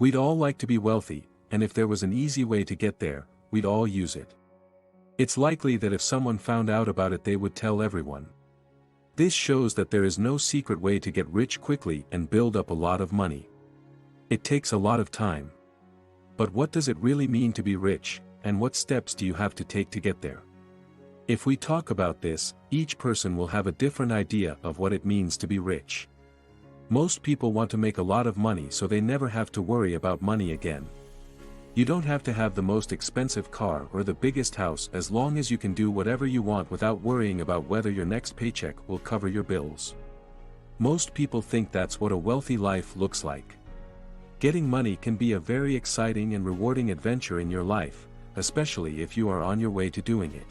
We'd all like to be wealthy, and if there was an easy way to get there, we'd all use it. It's likely that if someone found out about it they would tell everyone. This shows that there is no secret way to get rich quickly and build up a lot of money. It takes a lot of time. But what does it really mean to be rich, and what steps do you have to take to get there? If we talk about this, each person will have a different idea of what it means to be rich. Most people want to make a lot of money so they never have to worry about money again. You don't have to have the most expensive car or the biggest house as long as you can do whatever you want without worrying about whether your next paycheck will cover your bills. Most people think that's what a wealthy life looks like. Getting money can be a very exciting and rewarding adventure in your life, especially if you are on your way to doing it.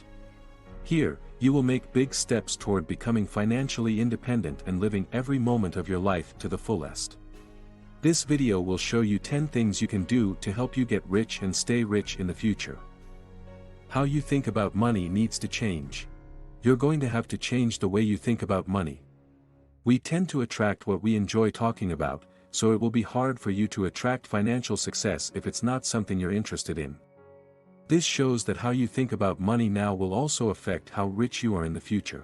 Here, you will make big steps toward becoming financially independent and living every moment of your life to the fullest. This video will show you 10 things you can do to help you get rich and stay rich in the future. How you think about money needs to change. You're going to have to change the way you think about money. We tend to attract what we enjoy talking about, so it will be hard for you to attract financial success if it's not something you're interested in. This shows that how you think about money now will also affect how rich you are in the future.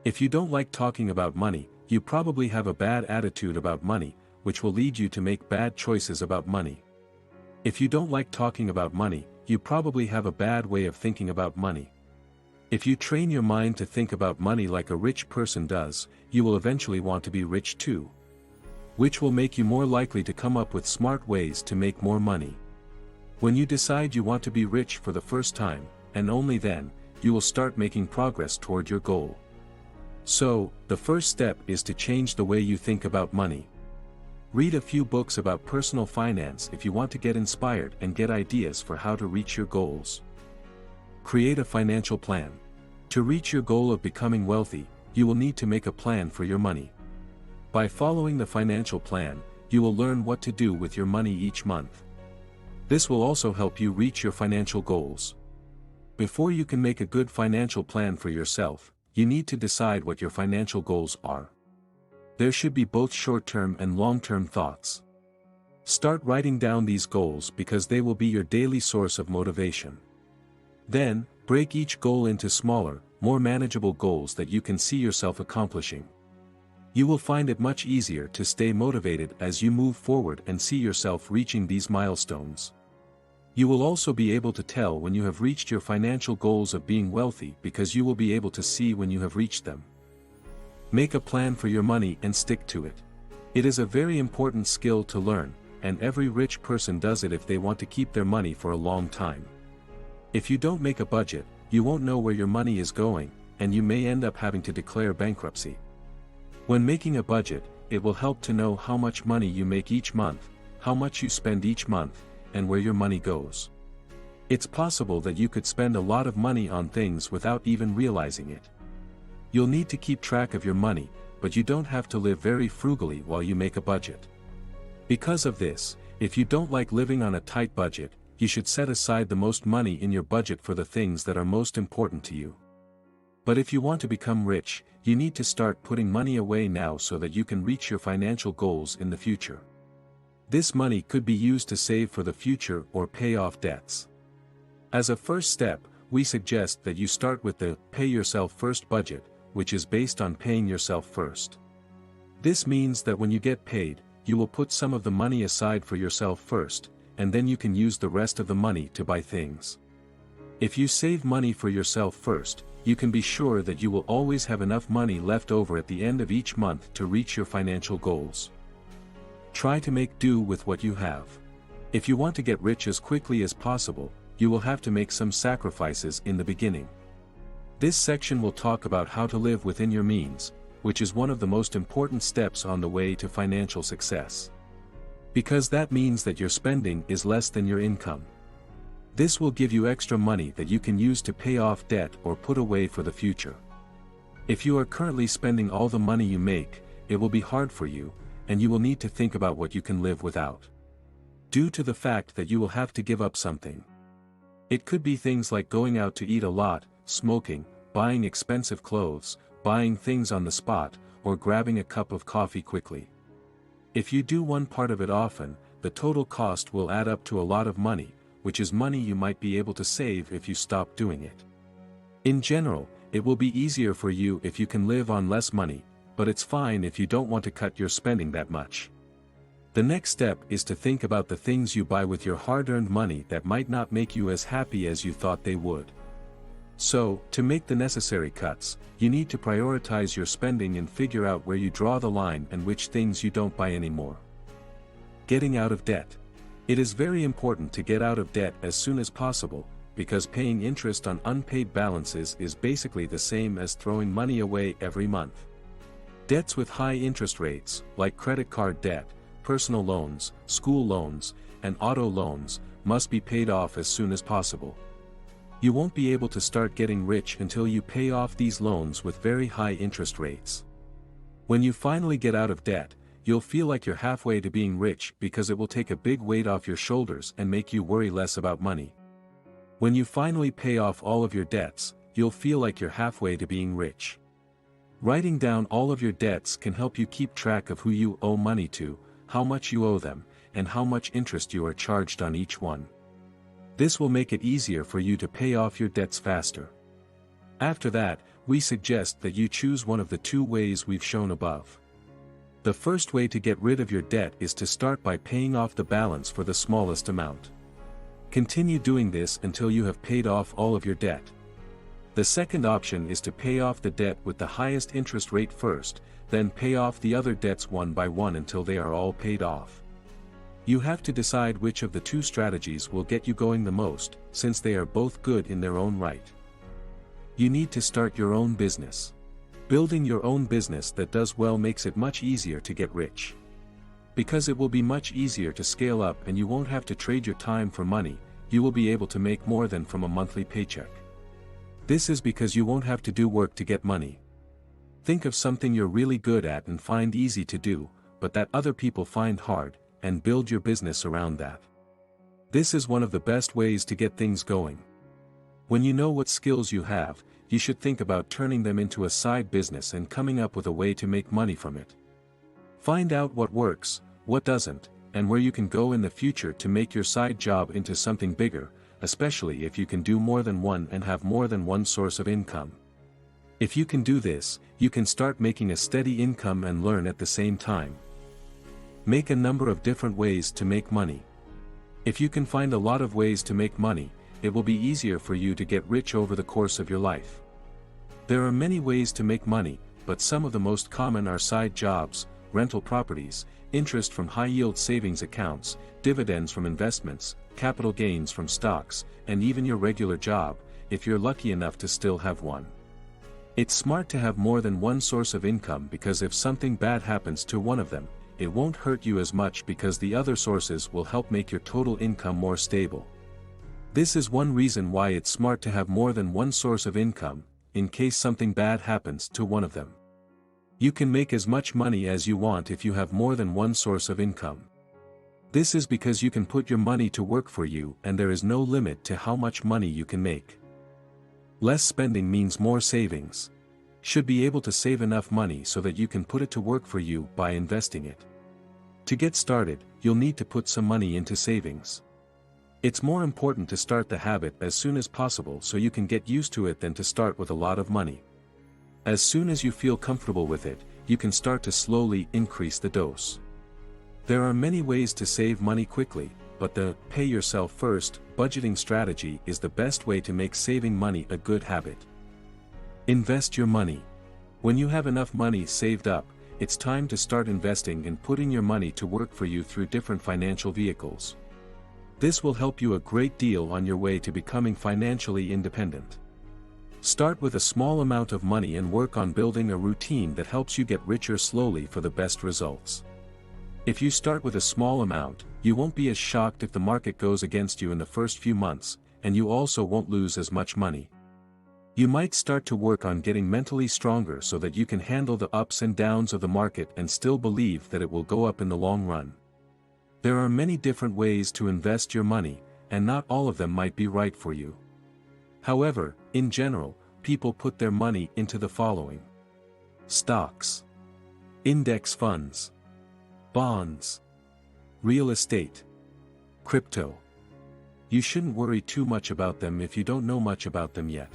If you don't like talking about money, you probably have a bad attitude about money, which will lead you to make bad choices about money. If you don't like talking about money, you probably have a bad way of thinking about money. If you train your mind to think about money like a rich person does, you will eventually want to be rich too. Which will make you more likely to come up with smart ways to make more money. When you decide you want to be rich for the first time, and only then, you will start making progress toward your goal. So, the first step is to change the way you think about money. Read a few books about personal finance if you want to get inspired and get ideas for how to reach your goals. Create a financial plan. To reach your goal of becoming wealthy, you will need to make a plan for your money. By following the financial plan, you will learn what to do with your money each month. This will also help you reach your financial goals. Before you can make a good financial plan for yourself, you need to decide what your financial goals are. There should be both short-term and long-term thoughts. Start writing down these goals because they will be your daily source of motivation. Then, break each goal into smaller, more manageable goals that you can see yourself accomplishing. You will find it much easier to stay motivated as you move forward and see yourself reaching these milestones. You will also be able to tell when you have reached your financial goals of being wealthy because you will be able to see when you have reached them. Make a plan for your money and stick to it. It is a very important skill to learn, and every rich person does it if they want to keep their money for a long time. If you don't make a budget, you won't know where your money is going, and you may end up having to declare bankruptcy. When making a budget, it will help to know how much money you make each month, how much you spend each month, and where your money goes. It's possible that you could spend a lot of money on things without even realizing it. You'll need to keep track of your money, but you don't have to live very frugally while you make a budget. Because of this, if you don't like living on a tight budget, you should set aside the most money in your budget for the things that are most important to you. But if you want to become rich, you need to start putting money away now so that you can reach your financial goals in the future. This money could be used to save for the future or pay off debts. As a first step, we suggest that you start with the Pay Yourself First budget, which is based on paying yourself first. This means that when you get paid, you will put some of the money aside for yourself first, and then you can use the rest of the money to buy things. If you save money for yourself first, you can be sure that you will always have enough money left over at the end of each month to reach your financial goals. Try to make do with what you have. If you want to get rich as quickly as possible, you will have to make some sacrifices in the beginning. This section will talk about how to live within your means, which is one of the most important steps on the way to financial success. Because that means that your spending is less than your income. This will give you extra money that you can use to pay off debt or put away for the future. If you are currently spending all the money you make, it will be hard for you, and you will need to think about what you can live without. Due to the fact that you will have to give up something. It could be things like going out to eat a lot, smoking, buying expensive clothes, buying things on the spot, or grabbing a cup of coffee quickly. If you do one part of it often, the total cost will add up to a lot of money, which is money you might be able to save if you stop doing it. In general, it will be easier for you if you can live on less money, but it's fine if you don't want to cut your spending that much. The next step is to think about the things you buy with your hard-earned money that might not make you as happy as you thought they would. So, to make the necessary cuts, you need to prioritize your spending and figure out where you draw the line and which things you don't buy anymore. Getting out of debt. It is very important to get out of debt as soon as possible, because paying interest on unpaid balances is basically the same as throwing money away every month. Debts with high interest rates, like credit card debt, personal loans, school loans, and auto loans, must be paid off as soon as possible. You won't be able to start getting rich until you pay off these loans with very high interest rates. When you finally get out of debt, you'll feel like you're halfway to being rich because it will take a big weight off your shoulders and make you worry less about money. When you finally pay off all of your debts, you'll feel like you're halfway to being rich. Writing down all of your debts can help you keep track of who you owe money to, how much you owe them, and how much interest you are charged on each one. This will make it easier for you to pay off your debts faster. After that, we suggest that you choose one of the two ways we've shown above. The first way to get rid of your debt is to start by paying off the balance for the smallest amount. Continue doing this until you have paid off all of your debt. The second option is to pay off the debt with the highest interest rate first, then pay off the other debts one by one until they are all paid off. You have to decide which of the two strategies will get you going the most, since they are both good in their own right. You need to start your own business. Building your own business that does well makes it much easier to get rich. Because it will be much easier to scale up and you won't have to trade your time for money, you will be able to make more than from a monthly paycheck. This is because you won't have to do work to get money. Think of something you're really good at and find easy to do, but that other people find hard, and build your business around that. This is one of the best ways to get things going. When you know what skills you have, you should think about turning them into a side business and coming up with a way to make money from it. Find out what works, what doesn't, and where you can go in the future to make your side job into something bigger, especially if you can do more than one and have more than one source of income. If you can do this, you can start making a steady income and learn at the same time. Make a number of different ways to make money. If you can find a lot of ways to make money, it will be easier for you to get rich over the course of your life. There are many ways to make money, but some of the most common are side jobs, rental properties, interest from high-yield savings accounts, dividends from investments, capital gains from stocks, and even your regular job, if you're lucky enough to still have one. It's smart to have more than one source of income because if something bad happens to one of them, it won't hurt you as much because the other sources will help make your total income more stable. This is one reason why it's smart to have more than one source of income, in case something bad happens to one of them. You can make as much money as you want if you have more than one source of income. This is because you can put your money to work for you and there is no limit to how much money you can make. Less spending means more savings. Should be able to save enough money so that you can put it to work for you by investing it. To get started, you'll need to put some money into savings. It's more important to start the habit as soon as possible so you can get used to it than to start with a lot of money. As soon as you feel comfortable with it, you can start to slowly increase the dose. There are many ways to save money quickly, but the pay yourself first budgeting strategy is the best way to make saving money a good habit. Invest your money. When you have enough money saved up, it's time to start investing and putting your money to work for you through different financial vehicles. This will help you a great deal on your way to becoming financially independent. Start with a small amount of money and work on building a routine that helps you get richer slowly for the best results. If you start with a small amount, you won't be as shocked if the market goes against you in the first few months, and you also won't lose as much money. You might start to work on getting mentally stronger so that you can handle the ups and downs of the market and still believe that it will go up in the long run. There are many different ways to invest your money, and not all of them might be right for you. However, in general, people put their money into the following: stocks, index funds, bonds, Real estate. Crypto. You shouldn't worry too much about them if you don't know much about them yet.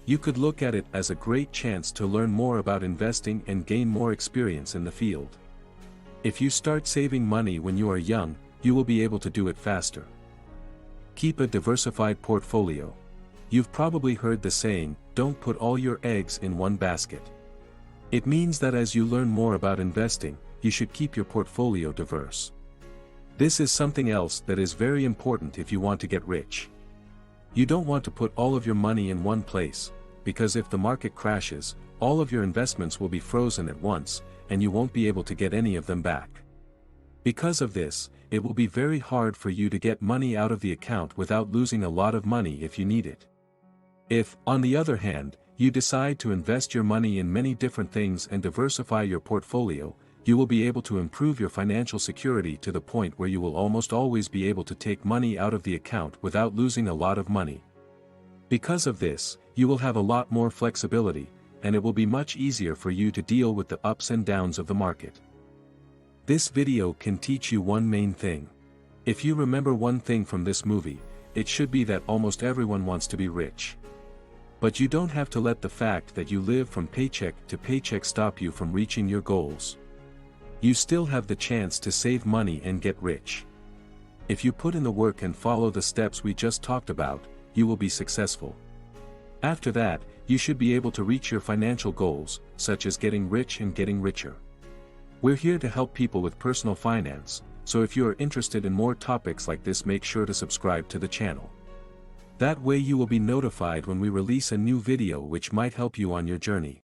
You could look at it as a great chance to learn more about investing and gain more experience in the field. If you start saving money when you are young, you will be able to do it faster. Keep a diversified portfolio. You've probably heard the saying, don't put all your eggs in one basket. It means that as you learn more about investing, you should keep your portfolio diverse. This is something else that is very important if you want to get rich. You don't want to put all of your money in one place, because if the market crashes, all of your investments will be frozen at once, and you won't be able to get any of them back. Because of this, it will be very hard for you to get money out of the account without losing a lot of money if you need it. If, on the other hand, you decide to invest your money in many different things and diversify your portfolio, you will be able to improve your financial security to the point where you will almost always be able to take money out of the account without losing a lot of money. Because of this, you will have a lot more flexibility, and it will be much easier for you to deal with the ups and downs of the market. This video can teach you one main thing. If you remember one thing from this movie, it should be that almost everyone wants to be rich. But you don't have to let the fact that you live from paycheck to paycheck stop you from reaching your goals. You still have the chance to save money and get rich. If you put in the work and follow the steps we just talked about, you will be successful. After that, you should be able to reach your financial goals, such as getting rich and getting richer. We're here to help people with personal finance, so if you are interested in more topics like this, make sure to subscribe to the channel. That way you will be notified when we release a new video which might help you on your journey.